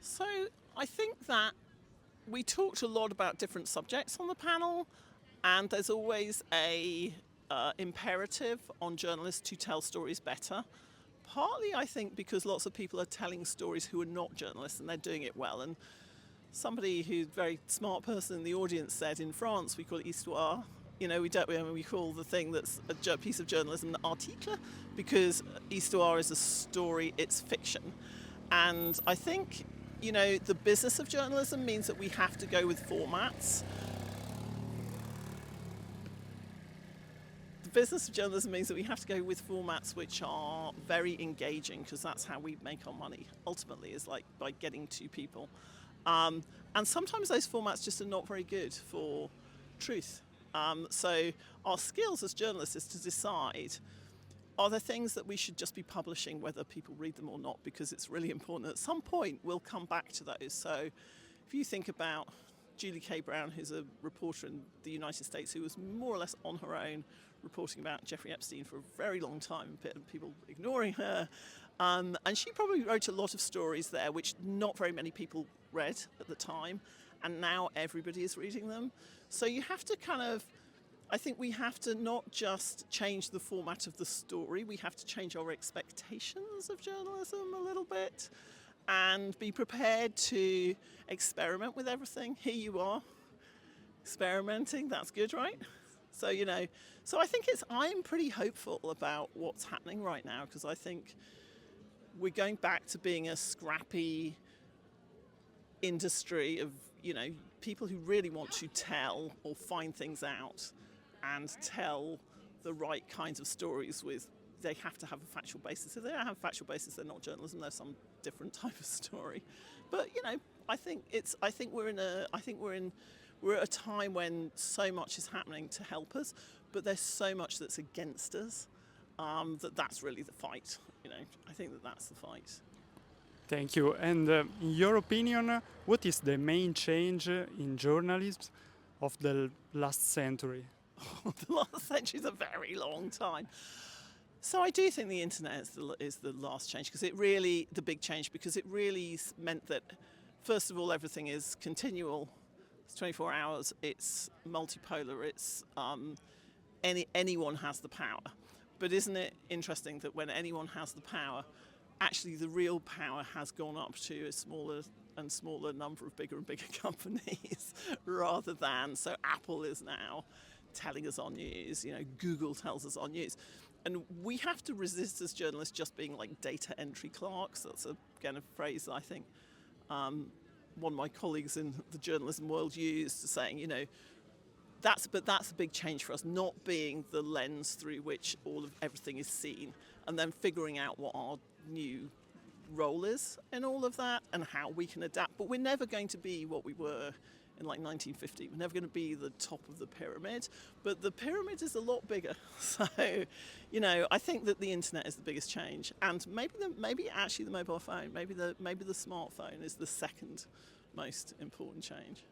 So I think that we talked a lot about different subjects on the panel, and there's always a imperative on journalists to tell stories better. Partly, I think, because lots of people are telling stories who are not journalists and they're doing it well. And somebody who's a very smart person in the audience said, in France we call it histoire. You know, we call the thing that's a piece of journalism an article, because histoire is a story, it's fiction. And I think, you know, the business of journalism means that we have to go with formats. The business of journalism means that we have to go with formats which are very engaging, because that's how we make our money, ultimately, is like by getting to people. And sometimes those formats just are not very good for truth. So our skills as journalists is to decide, are there things that we should just be publishing whether people read them or not, because it's really important. At some point we'll come back to those. So if you think about Julie K. Brown, who's a reporter in the United States who was more or less on her own reporting about Jeffrey Epstein for a very long time, people ignoring her, and she probably wrote a lot of stories there which not very many people read at the time, and now everybody is reading them. So you have to I think we have to not just change the format of the story, we have to change our expectations of journalism a little bit and be prepared to experiment with everything. Here you are, experimenting, that's good, right? So, you know, so I think I'm pretty hopeful about what's happening right now, because I think we're going back to being a scrappy industry of, you know, people who really want to tell or find things out and tell the right kinds of stories they have to have a factual basis. If they don't have a factual basis, they're not journalism, they're some different type of story. But, you know, we're at a time when so much is happening to help us, but there's so much that's against us, that's really the fight. You know, I think that's the fight. Thank you. And in your opinion, what is the main change in journalism of the last century? The last century is a very long time. So I do think the internet is the last change, because the big change, because it really meant that, first of all, everything is continual. It's 24 hours, it's multipolar, it's anyone has the power. But isn't it interesting that when anyone has the power, actually the real power has gone up to a smaller and smaller number of bigger and bigger companies rather than, so Apple is now telling us our news, you know, Google tells us our news. And we have to resist as journalists just being like data entry clerks. That's again a phrase that I think one of my colleagues in the journalism world used, saying, you know, that's a big change for us, not being the lens through which everything is seen, and then figuring out what our new role is in all of that and how we can adapt. But we're never going to be what we were in like 1950. We're never going to be the top of the pyramid, but the pyramid is a lot bigger. So, you know, I think that the internet is the biggest change, and maybe actually the mobile phone, maybe the smartphone is the second most important change.